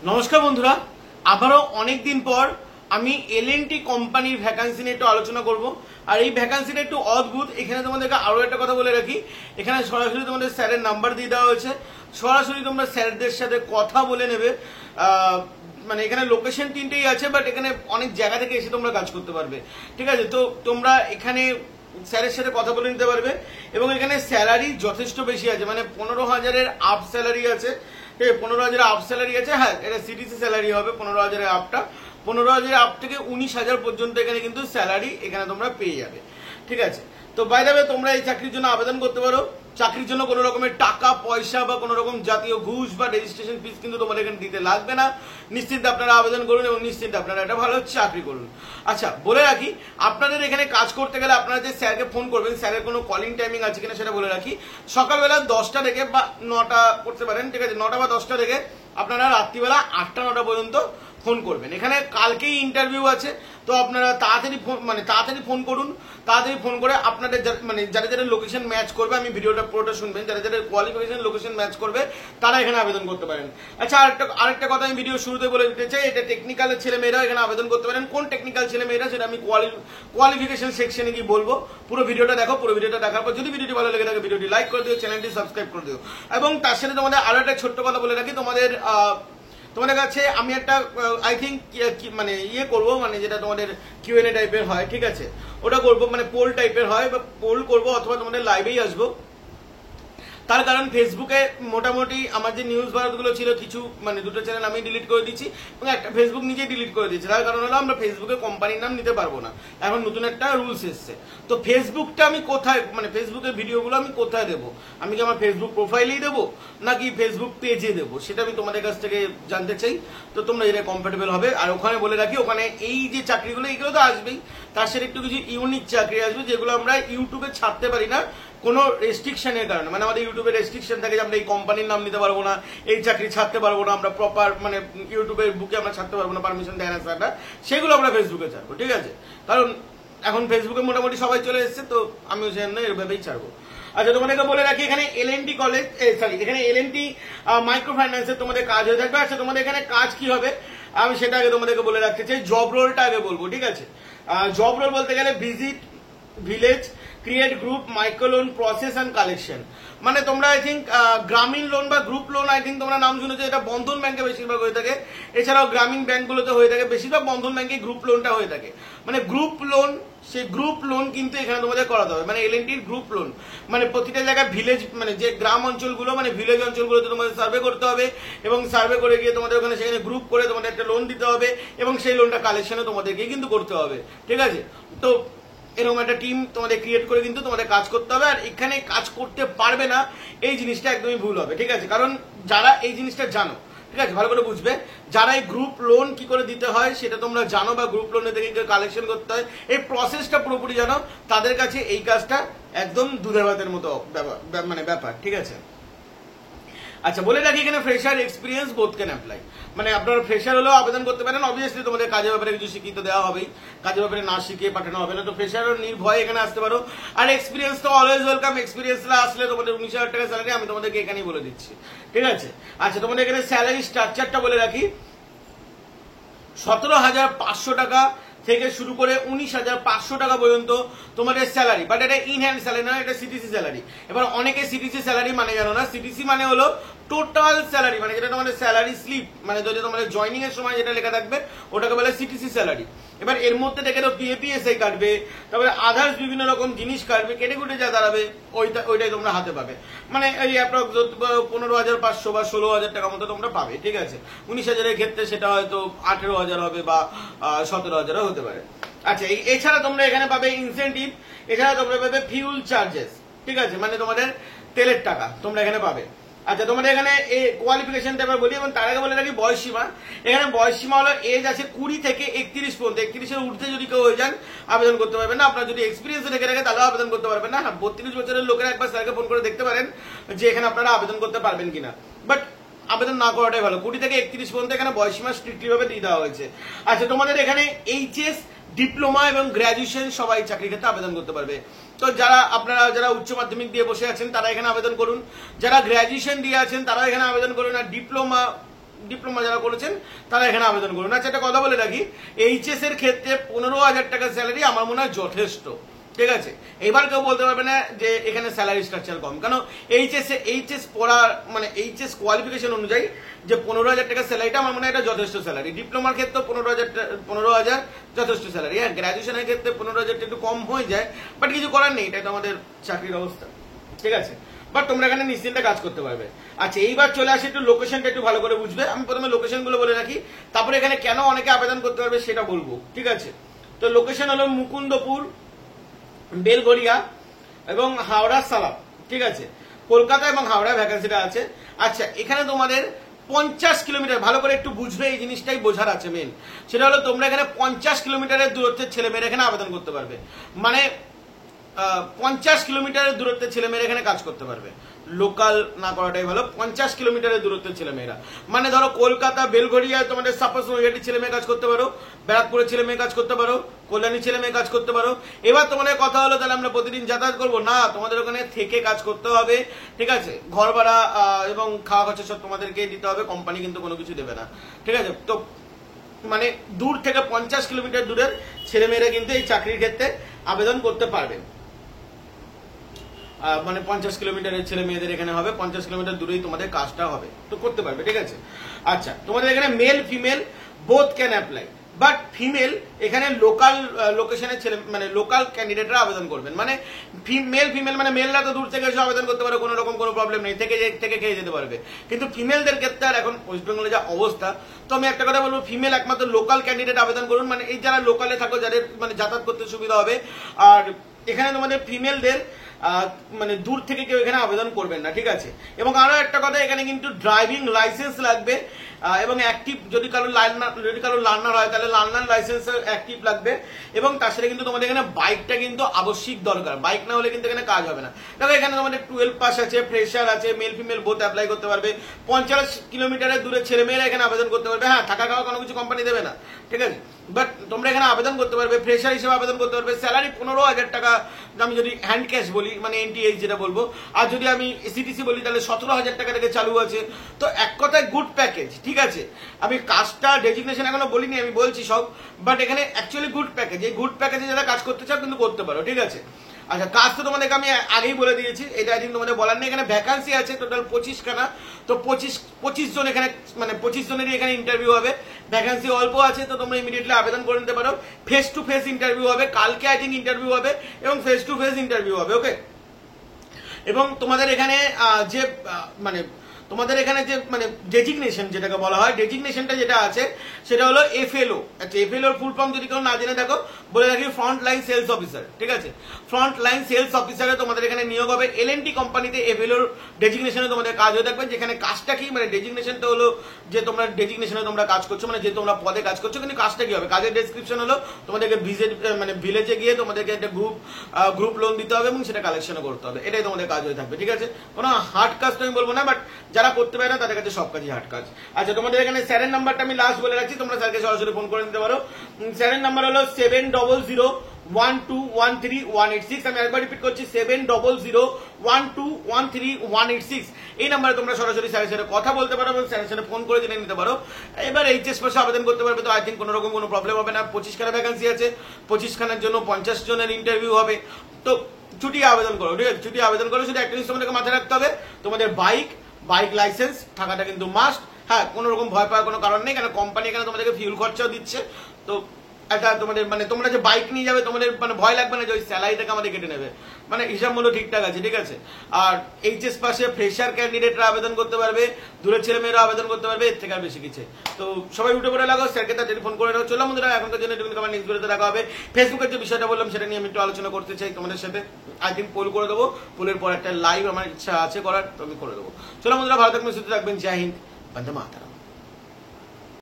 নমস্কার বন্ধুরা, আবারও অনেকদিন পর আমি এলএনটি কোম্পানির ভ্যাকান্সি নিয়ে একটু আলোচনা করব। আর এই ভ্যাকান্সিটা একটু অদ্ভুত। এখানে তোমাদেরকে আরো একটা কথা বলে রাখি, এখানে সরাসরি তোমাদের স্যারের নাম্বার দিয়ে দেওয়া হয়েছে, সরাসরি তোমরা স্যারদের সাথে কথা বলে নেবে। মানে এখানে লোকেশন তিনটেই আছে, বাট এখানে অনেক জায়গা থেকে এসে তোমরা কাজ করতে পারবে। ঠিক আছে, তো তোমরা এখানে স্যারের সাথে কথা বলে নিতে পারবে। এবং এখানে স্যালারি যথেষ্ট বেশি আছে, মানে 15,000-এর আপ স্যালারি আছে। ঠিক আছে, 15,000 আপ স্যালারি আছে। হ্যাঁ, এটা সিটিসি স্যালারি হবে 15,000-এর আপটা। 15,000 আপ থেকে 19,000 পর্যন্ত এখানে কিন্তু স্যালারি এখানে তোমরা পেয়ে যাবে। ঠিক আছে, তো বাই দ্য ওয়ে তোমরা এই চাকরির জন্য আবেদন করতে পারো। চাকরির জন্য কোনো রকমের টাকা পয়সা বা কোনো রকম জাতীয় ঘুষ বা রেজিস্ট্রেশন ফিস কিন্তু তোমাদের এখানে দিতে লাগবে না। নিশ্চিন্তে আপনারা আবেদন করুন এবং নিশ্চিন্তে আপনারা একটা ভালো চাকরি করুন। আচ্ছা, বলে রাখি, আপনাদের এখানে কাজ করতে গেলে আপনারা যে স্যারকে ফোন করবেন, স্যারের কোনো কলিং টাইমিং আছে কিনা সেটা বলে রাখি। সকালবেলা 10টা থেকে বা 9টা করতে পারেন। ঠিক আছে, 9টা বা 10টা থেকে আপনারা রাত্রিবেলা 8টা-9টা পর্যন্ত ফোন করবেন। এখানে কালকেই ইন্টারভিউ আছে, তো আপনারা তাড়াতাড়ি ফোন করুন। তাড়াতাড়ি ফোন করে আপনাদের যারা লোকেশন ম্যাচ করবে, আমি ভিডিওটা পুরোটা শুনবেন, যারা কোয়ালিফিকেশন লোকেশন ম্যাচ করবে তারা এখানে আবেদন করতে পারেন। আচ্ছা, আরেকটা কথা আমি ভিডিও শুরুতে বলে দিতে চাই, এটা টেকনিক্যালের ছেলে মেয়েরা এখানে আবেদন করতে পারেন। কোন টেকনিক্যাল ছেলে মেয়েরা সেটা আমি কোয়ালিফিকেশন সেকশনে গিয়ে বলবো। পুরো ভিডিওটা দেখো, পুরো ভিডিওটা দেখার পর যদি ভিডিওটি ভালো লেগে থাকে ভিডিওটি লাইক করে দিও, চ্যানেলটি সাবস্ক্রাইব করে দিও। এবং তার সাথে তোমাদের আরো একটা ছোট্ট কথা বলে রাখি, তোমাদের কাছে আমি একটা আই থিঙ্ক করবো, যেটা তোমাদের কিউএনএ টাইপের হয়। ঠিক আছে, ওটা করবো, পোল টাইপের হয়, বা পোল করবো অথবা তোমাদের লাইভেই আসবো। তার কারণ ফেসবুকে মোটামুটি আমার যে নিউজ ভারতগুলো ছিল কিছু দুটো চ্যানেল আমি ডিলিট করে দিচ্ছি এবং একটা ফেসবুক নিজেই ডিলিট করে দিচ্ছি। তার কারণ হলো আমরা ফেসবুকে কোম্পানির নাম নিতে পারবো না, এখন নতুন একটা রুলস এসছে। তো ফেসবুকটা আমি কোথায়, ফেসবুকের ভিডিওগুলো আমি কোথায় দেবো? আমি কি আমার ফেসবুক প্রোফাইলেই দেবো নাকি ফেসবুক পেজে দেবো, সেটা আমি তোমাদের কাছ থেকে জানতে চাই। তো তোমরা এটা কমফোর্টেবল হবে। আর ওখানে বলে রাখি, ওখানে এই যে চাকরিগুলো এইগুলো তো আসবেই, তার সাথে একটু কিছু ইউনিক চাকরি আসবে যেগুলো আমরা ইউটিউবে ছাড়তে পারি না কোনো রেস্ট্রিকশনের কারণে। আমাদের ইউটিউবে রেস্ট্রিকশন থাকে যে আমরা এই কোম্পানির নাম নিতে পারবো না, এই চাকরি ছাড়তে পারবো না, আমরা প্রপার ইউটিউবের বুকে আমরা ছাড়তে পারবো না, পারমিশন দেয় না স্যাররা, সেগুলো আমরা ফেসবুকে ছাড়বো। ঠিক আছে, কারণ এখন ফেসবুকে মোটামুটি সবাই চলে এসছে, তো আমিও সেজন্য এভাবেই ছাড়বো। আচ্ছা, তোমাদেরকে বলে রাখি, এখানে এলএনটি কলেজ এখানে এলএনটি মাইক্রো ফাইন্যান্সের তোমাদের কাজ হয়ে থাকবে। আচ্ছা, তোমাদের এখানে কাজ কি হবে আমি সেটা আগে তোমাদেরকে বলে রাখতে চাই। জব রোলটা আগে বলবো। ঠিক আছে, জব রোল বলতে গেলে visit village, create group, micro loan process and collection. তোমরা আই থিঙ্ক গ্রামীণ লোন বা গ্রুপ লোন আই থিঙ্ক তোমরা নাম শুনেছো, এটা বন্ধন ব্যাংকে বেশিরভাগ হয়ে থাকে। এছাড়াও গ্রামীণ ব্যাংকগুলোতে হয়ে থাকে, বেশিরভাগ বন্ধন ব্যাংকে গ্রুপ লোনটা হয়ে থাকে। গ্রুপ লোন, সেই গ্রুপ লোন কিন্তু এখানে তোমাদের করাতে হবে। এলএনটির গ্রুপ লোন প্রতিটা জায়গায় ভিলেজ, যে গ্রাম অঞ্চলগুলো ভিলেজ অঞ্চলগুলোতে তোমাদের সার্ভে করতে হবে এবং সার্ভে করে গিয়ে তোমাদের ওখানে সেখানে গ্রুপ করে তোমাদের একটা লোন দিতে হবে এবং সেই লোনটা কালেকশনও তোমাদেরকে কিন্তু করতে হবে। ঠিক আছে, তো এরকম একটা টিম তোমাদের ক্রিয়েট করে কিন্তু তোমাদের কাজ করতে হবে। আর এখানে কাজ করতে পারবে না এই জিনিসটা একদমই ভুল হবে। ঠিক আছে, কারণ যারা এই জিনিসটা জানো, ঠিক আছে, ভালো করে বুঝবে, যারা এই গ্রুপ লোন কি করে দিতে হয় সেটা তোমরা জানো, বা গ্রুপ লোনে থেকে কালেকশন করতে হয় এই প্রসেসটা পুরোপুরি জানো, তাদের কাছে এই কাজটা একদম দুধের ভাতের মতো ব্যাপার। ঠিক আছে, আচ্ছা, বলে রাখি, এখানে fresher experience both can apply. আপনারা ফ্রেশার হলেও আবেদন করতে পারেন। অবভিয়াসলি তোমাদের কাজের ব্যাপারে কিছু শিখিয়ে দেওয়া হবেই, কাজের ব্যাপারে না শিখিয়ে পাঠানো হবে না। তো ফ্রেশারও নির্ভয়ে এখানে আসতে পারো। আর এক্সপিরিয়েন্স তো অলওয়েজ ওয়েলকাম। এক্সপিরিয়েন্সরা আসলে তোমাদের 19,000 টাকা স্যালারি আমি তোমাদেরকে এখানেই বলে দিচ্ছি। ঠিক আছে, আচ্ছা, তোমাদের এখানে স্যালারি স্ট্রাকচারটা বলে রাখি, 17,500 টাকা থেকে শুরু করে 19,500 টাকা পর্যন্ত তোমাদের স্যালারি। বাট এটা ইন হ্যান্ড স্যালারি নয়, এটা সিটিসি স্যালারি। এবার অনেকে সিটিসি স্যালারি জানো না। সিটিসি হলো টোটাল স্যালারি, যেটা তোমাদের স্যালারি স্লিপ, যদি তোমাদের জয়নিং এর সময় যেটা লেখা থাকবে ওটাকে বলে সিটিসি স্যালারি। এবার এর মধ্যে থেকে তো পিএপিএসআই কাটবে, তারপরে আদার্স বিভিন্ন রকম জিনিস কাটবে, কেটে কুটে যা দাঁড়াবে ওইটাই তোমরা হাতে পাবে। এই অ্যাপ্রক্স 15,500 বা 16,000 টাকা মতো তোমরা পাবে। ঠিক আছে, 19,000-এর ক্ষেত্রে সেটা হয়তো 18,000 হবে বা 17,000 হতে পারে। আচ্ছা, এছাড়া তোমরা এখানে পাবে ইনসেন্টিভ, এছাড়া তোমরা পাবে ফিউল চার্জেস। ঠিক আছে, তোমাদের তেলের টাকা তোমরা এখানে পাবে। আচ্ছা, তোমাদের এখানে কোয়ালিফিকেশনটা এবার বলি এবং তার আগে বলে রাখি বয়স সীমা। এখানে বয়স সীমা হলো এজ আছে 20 থেকে 31 পর্যন্ত। 31-এর ঊর্ধ্বে যদি কেউ হয়ে যান আবেদন করতে পারবেন না। আপনার যদি এক্সপিরিয়েন্স রেখে রাখে তাহলে আবেদন করতে পারবেন না। 32 বছরের লোকেরা একবার স্যারকে ফোন করে দেখতে পারেন যে এখানে আপনারা আবেদন করতে পারবেন কিনা, বাট আবেদন না করাটাই ভালো। 20 থেকে 31 পর্যন্ত এখানে বয়স সীমা স্ট্রিক্টলি ভাবে দিয়ে দেওয়া হয়েছে। আচ্ছা, তোমাদের এখানে এইচএস, ডিপ্লোমা এবং গ্র্যাজুয়েশন সবাই চাকরির ক্ষেত্রে আবেদন করতে পারবে। তো যারা উচ্চ মাধ্যমিক দিয়ে বসে আছেন তারা এখানে আবেদন করুন, যারা গ্র্যাজুয়েশন দিয়ে আছেন তারা এখানে আবেদন করুন, আর ডিপ্লোমা ডিপ্লোমা যারা করেছেন তারা এখানে আবেদন করুন। আচ্ছা, একটা কথা বলে রাখি, এইচএস এর ক্ষেত্রে 15,000 টাকা স্যালারি আমার মনে হয় যথেষ্ট, ঠিক আছে। এবার কেউ বলতে পারবে না যে এখানে স্যালারি স্ট্রাকচার কম, কারণ এইচএস পড়ার মানে এইচএস কোয়ালিফিকেশন অনুযায়ী যে 15,000 টাকা স্যালারিটা আমার মনে হয় এটা যথেষ্ট স্যালারি। ডিপ্লোমার ক্ষেত্রে 15,000 যথেষ্ট স্যালারি। হ্যাঁ, গ্রাজুয়েশনের ক্ষেত্রে 15,000 একটু কম হয়ে যায়, বাট কিছু করার নেই, এটা তো আমাদের চাকরির অবস্থা, ঠিক আছে। বাট তোমরা এখানে নিশ্চিন্তে কাজ করতে পারবে। আচ্ছা, এইবার চলে আসে একটু লোকেশনটা একটু ভালো করে বুঝবে। আমি প্রথমে লোকেশনগুলো বলে রাখি, তারপরে এখানে কেন অনেকে আবেদন করতে পারবে সেটা বলবো, ঠিক আছে। তো লোকেশন হলো মুকুন্দপুর, বেলঘরিয়া এবং হাওড়া সালাম, ঠিক আছে। কলকাতা এবং হাওড়া ভ্যাকেন্সিটা আছে। আচ্ছা, এখানে তোমাদের 50 কিলোমিটার, ভালো করে একটু বুঝবে, এই জিনিসটাই বোঝার আছে মেন, সেটা হলো তোমরা এখানে 50 কিলোমিটারের দূরত্বের ছেলেমেয়েরা এখানে আবেদন করতে পারবে। মানে 50 কিলোমিটারের দূরত্বের ছেলেমেয়েরা এখানে কাজ করতে পারবে। লোকাল না করাটাই ভালো। 50 কিলোমিটারের দূরত্বের ছেলেমেয়েরা, মানে ধরো কলকাতা বেলঘরিয়ায় তোমাদের সাপোজ নৈহাটির ছেলে মেয়ে কাজ করতে পারো, ব্যারাকপুরের ছেলে মেয়ে কাজ করতে পারো, কল্যাণী ছেলে মেয়ে কাজ করতে পারো। এবার তোমাদের কথা হলো তাহলে আমরা প্রতিদিন যাতায়াত করবো না, তোমাদের ওখানে থেকে কাজ করতে হবে, ঠিক আছে। ঘর ভাড়া এবং খাওয়া খরচা সব তোমাদেরকে দিতে হবে, কোম্পানি কিন্তু কোনো কিছু দেবে না, ঠিক আছে। তো মানে দূর থেকে 50 কিলোমিটার দূরের ছেলেমেয়েরা কিন্তু এই চাকরির ক্ষেত্রে আবেদন করতে পারবে। মানে 50 কিলোমিটারের ছেলে মেয়েদের এখানে হবে, 50 কিলোমিটার দূরেই তোমাদের কাজটা হবে, তো করতে পারবে, ঠিক আছে। আচ্ছা, তোমাদের এখানে male female both can apply, but female এখানে লোকাল লোকেশনের ছেলে মানে লোকাল ক্যান্ডিডেটরা আবেদন করবেন। মানে মেল ফিমেল মানে মেলরা তো দূর থেকে এসে আবেদন করতে পারে, কোনো রকম কোনো প্রবলেম নেই, থেকে খেয়ে যেতে পারবে। কিন্তু ফিমেলদের ক্ষেত্রে আর এখন ওয়েস্ট বেঙ্গলে যা অবস্থা, তো আমি একটা কথা বলবো, ফিমেল একমাত্র লোকাল ক্যান্ডিডেট আবেদন করুন। মানে এই যারা লোকালে থাকো, যাদের মানে যাতায়াত করতে সুবিধা হবে। আর এখানে তোমাদের ফিমেলদের মানে দূর থেকে কেউ এখানে আবেদন করবেন না, ঠিক আছে। এবং আরো একটা কথা, এখানে কিন্তু ড্রাইভিং লাইসেন্স লাগবে এবং অ্যাক্টিভ, যদি কারো লার্নার হয় তাহলে লার্নার লাইসেন্স অ্যাক্টিভ লাগবে। এবং তার সাথে কিন্তু তোমাদের এখানে বাইকটা কিন্তু আবশ্যিক দরকার, বাইক না হলে কিন্তু এখানে কাজ হবে না। দেখো এখানে তোমাদের 12 পাস আছে, ফ্রেশার আছে, মেল ফিমেল বোথ অ্যাপ্লাই করতে পারবে। 50 কিলোমিটারের দূরে ছেলেমেয়েরা এখানে আবেদন করতে পারবে। হ্যাঁ, থাকা খাওয়া কোনো কিছু কোম্পানি দেবে না, ঠিক আছে, বাট তোমরা এখানে আবেদন করতে পারবে, ফ্রেশার হিসেবে আবেদন করতে পারবে। স্যালারি 15,000 টাকা, আমি যদি হ্যান্ড ক্যাশ বলি মানে এনটিএইচ যেটা বলবো, আর যদি আমি সিটিসি বলি তাহলে 17,000 টাকা থেকে চালু আছে। তো এক কথায় গুড প্যাকেজ, ঠিক আছে। আমি কাজটা ডেজিগনেশন এখনো বলিনি, আমি বলছি সব, বাট এখানে অ্যাকচুয়ালি গুড প্যাকেজ। এই গুড প্যাকেজে যারা কাজ করতে চাও কিন্তু করতে পারো, ঠিক আছে। আচ্ছা, কাজ তো তোমাদেরকে আমি আগেই বলে দিয়েছি, এটা আই থিঙ্ক তোমাদের বলার নেই। এখানে ভ্যাকান্সি আছে টোটাল 25 খানা, তো 25 জন এখানে, মানে 25 জনেরই এখানে ইন্টারভিউ হবে। ভ্যাকান্সি অল্প আছে, তো তোমরা ইমিডিয়েটলি আবেদন করে নিতে পারো। ফেস টু ফেস ইন্টারভিউ হবে, কালকে আই থিঙ্ক ইন্টারভিউ হবে এবং ফেস টু ফেস ইন্টারভিউ হবে, ওকে। এবং তোমাদের এখানে যে মানে তোমাদের এখানে যে মানে ডেজিগনেশন যেটাকে বলা হয়, ডেজিগনেশনটা যেটা আছে সেটা হলো এফএলও। আচ্ছা, এফএলও এর ফুল ফর্ম যদি কেউ না জেনে থাকো বলে রাখি, ফ্রন্ট লাইন সেলস অফিসার, ঠিক আছে। ফ্রন্ট লাইন সেলস অফিসারে তোমাদের এখানে নিয়োগ হবে। এলএনটি কোম্পানিতে এফএলওর ডেজিগনেশনে তোমাদের কাজ হয়ে থাকবে। যেখানে কাজটা কি, মানে ডেজিগনেশনটা হলো যে তোমরা ডেজিগনেশনে তোমরা কাজ করছো, মানে যে তোমরা পদে কাজ করছো, কিন্তু কাজটা কি হবে, কাজের ডেসক্রিপশন হলো তোমাদেরকে মানে ভিলেজে গিয়ে তোমাদেরকে একটা গ্রুপ লোন দিতে হবে এবং সেটা কালেকশনও করতে হবে। এটাই তোমাদের কাজ হয়ে থাকবে, ঠিক আছে। কোনো হার্ড কাজ তো আমি বলবো না, বাট যারা করতে পারে না তাদের কাছে সব কাজই হার্ড কাজ। আচ্ছা, তোমাদের এখানে স্যারের নাম্বারটা আমি লাস্ট বলে রাখছি, তোমরা স্যারকে সরাসরি ফোন করে নিতে পারো। স্যারের নাম্বার হলো 7001213186186। আমি একবার রিপিট করছি, 70012131886। এই নাম্বারে তোমরা সরাসরি স্যারের সাথে কথা বলতে পারো এবং স্যারের সাথে ফোন করে জেনে নিতে পারো। এবার এইচএস পাশে আবেদন করতে পারবে, তো আই থিঙ্ক কোনো রকম কোনো প্রবলেম হবে না। 25 খানা ভ্যাকান্সি আছে, 25 খানার জন্য 50 জনের ইন্টারভিউ হবে। তো ছুটি আবেদন করো, ঠিক আছে। ছুটি আবেদন করো, শুধু একটা জিনিস তোমাদেরকে মাথায় রাখতে হবে, তোমাদের বাইক লাইসেন্স থাকাটা কিন্তু মাস্ট। হ্যাঁ, কোনো রকম ভয় পাওয়ার কোনো কারণ নেই, কারণ কোম্পানি এখানে তোমাদেরকে ফিউল খরচাও দিচ্ছে। তো এটা তোমাদের মানে তোমরা যে বাইক নিয়ে যাবে তোমাদের মানে ভয় লাগবে না যে ওই স্যালারি থেকে আমাদের কেটে নেবে, মানে হিসাব মূল্য ঠিকঠাক আছে, ঠিক আছে। আর এইচএস পাশে ফ্রেশার ক্যান্ডিডেটরা আবেদন করতে পারবে, দূরের ছেলে মেয়েরা আবেদন করতে পারবে, এর থেকে আর বেশি কিছু। তো সবাই উঠে পড়ে লাগো, স্যারকে তার টেলিফোন করে নাও। চলো বন্ধুরা, এখনকার জন্য আমার নেক্সট ভিডিওতে দেখা হবে। ফেসবুকের যে বিষয়টা বললাম সেটা নিয়ে আমি একটু আলোচনা করতে চাই তোমাদের সাথে। আই থিঙ্ক পোল করে দেবো, পোলের পর একটা লাইভ আমার ইচ্ছা আছে করার, তো আমি করে দেবো। চলো বন্ধুরা, ভালো থাকবেন, সুস্থ থাকবেন, জয় হিন্দ, বন্দে মাতরম।